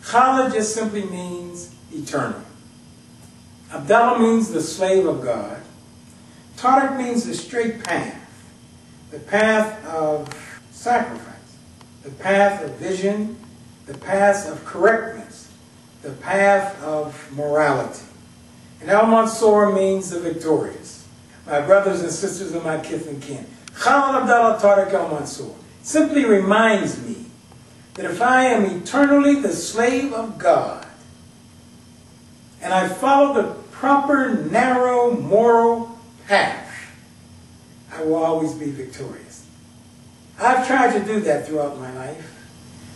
Khalid just simply means eternal. Abdallah means the slave of God. Tariq means the straight path, the path of sacrifice, the path of vision, the path of correctness, the path of morality. And Al-Mansour means the victorious. My brothers and sisters and my kith and kin. Khalid Abdallah Tariq Al-Mansour simply reminds me that if I am eternally the slave of God, and I follow the proper, narrow, moral path, I will always be victorious. I've tried to do that throughout my life.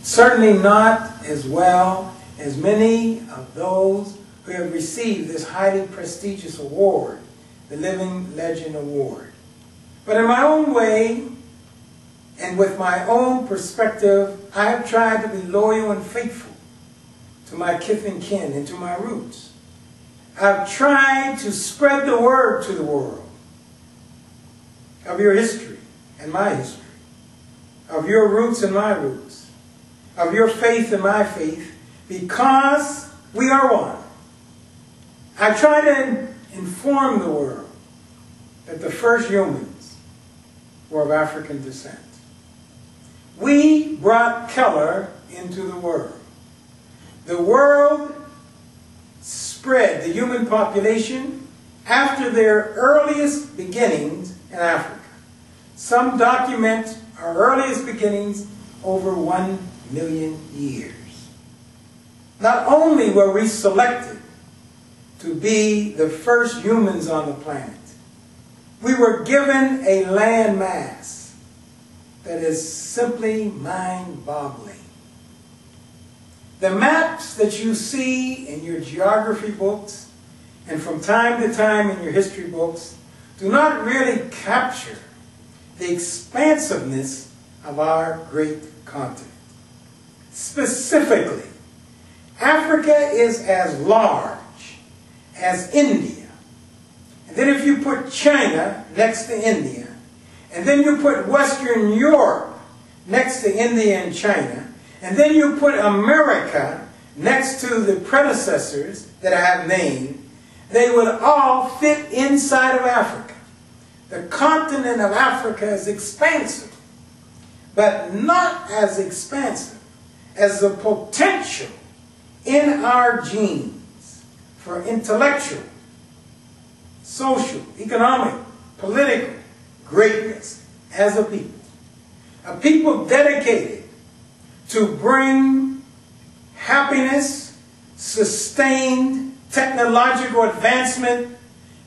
Certainly not as well as many of those who have received this highly prestigious award, the Living Legend Award. But in my own way, and with my own perspective, I have tried to be loyal and faithful to my kith and kin and to my roots. I've tried to spread the word to the world of your history and my history, of your roots and my roots, of your faith and my faith, because we are one. I try to inform the world that the first humans were of African descent. We brought Keller into the world. The world spread, the human population, after their earliest beginnings in Africa. Some document our earliest beginnings over 1 million years. Not only were we selected to be the first humans on the planet, we were given a land mass that is simply mind-boggling. The maps that you see in your geography books and from time to time in your history books do not really capture the expansiveness of our great continent. Specifically, Africa is as large as India. And then if you put China next to India, and then you put Western Europe next to India and China, and then you put America next to the predecessors that I have named, they would all fit inside of Africa. The continent of Africa is expansive, but not as expansive as the potential in our genes for intellectual, social, economic, political greatness as a people. A people dedicated to bring happiness, sustained technological advancement,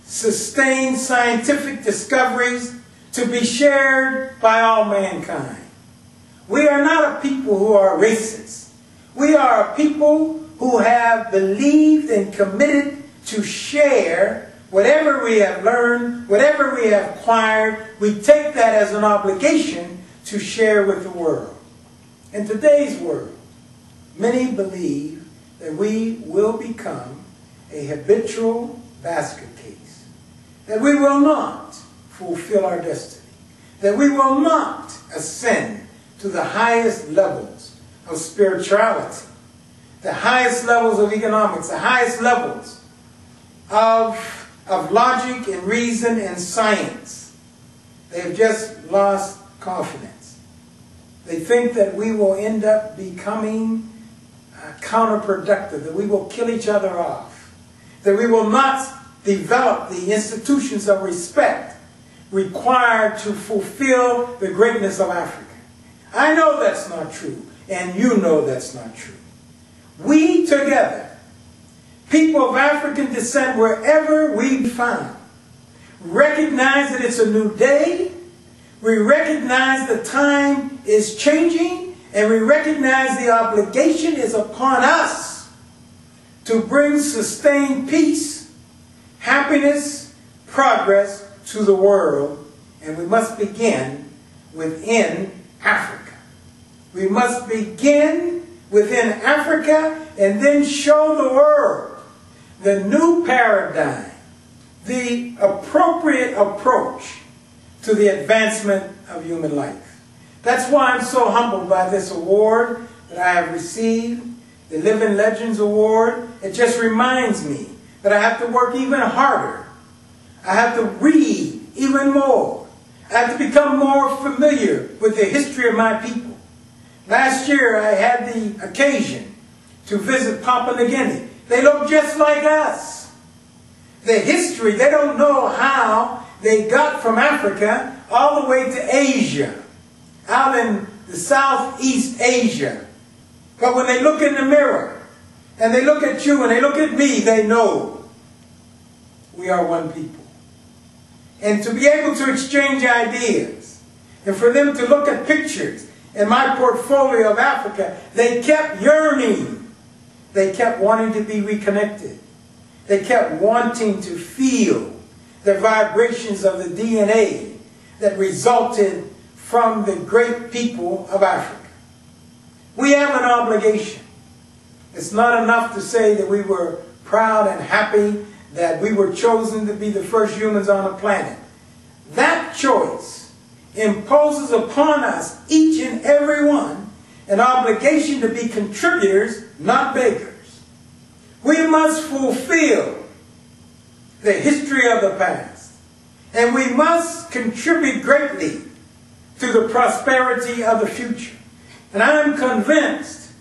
sustained scientific discoveries to be shared by all mankind. We are not a people who are racist. We are a people who have believed and committed to share whatever we have learned, whatever we have acquired. We take that as an obligation to share with the world. In today's world, many believe that we will become a habitual basket case, that we will not fulfill our destiny, that we will not ascend to the highest levels of spirituality, the highest levels of economics, the highest levels of logic and reason and science. They have just lost confidence. They think that we will end up becoming counterproductive, that we will kill each other off, that we will not develop the institutions of respect required to fulfill the greatness of Africa. I know that's not true, and you know that's not true. We together, people of African descent, wherever we found, recognize that it's a new day. We recognize the time is changing, and we recognize the obligation is upon us to bring sustained peace, happiness, progress to the world, and we must begin within Africa. We must begin within Africa and then show the world the new paradigm, the appropriate approach to the advancement of human life. That's why I'm so humbled by this award that I have received, the Living Legends Award, it just reminds me that I have to work even harder. I have to read even more. I have to become more familiar with the history of my people. Last year I had the occasion to visit Papua New Guinea. They look just like us. The history, they don't know how they got from Africa all the way to Asia, out in the Southeast Asia. But when they look in the mirror, and they look at you and they look at me, they know we are one people. And to be able to exchange ideas, and for them to look at pictures in my portfolio of Africa, they kept yearning. They kept wanting to be reconnected. They kept wanting to feel the vibrations of the DNA that resulted from the great people of Africa. We have an obligation. It's not enough to say that we were proud and happy that we were chosen to be the first humans on the planet. That choice imposes upon us, each and every one, an obligation to be contributors, not beggars. We must fulfill the history of the past, and we must contribute greatly to the prosperity of the future. And I am convinced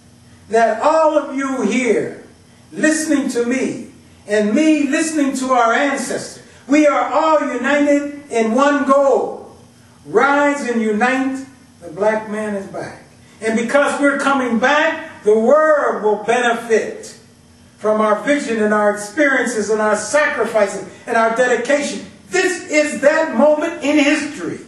that all of you here listening to me and me listening to our ancestors, we are all united in one goal. Rise and unite, the black man is back. And because we're coming back, the world will benefit from our vision and our experiences and our sacrifices and our dedication. This is that moment in history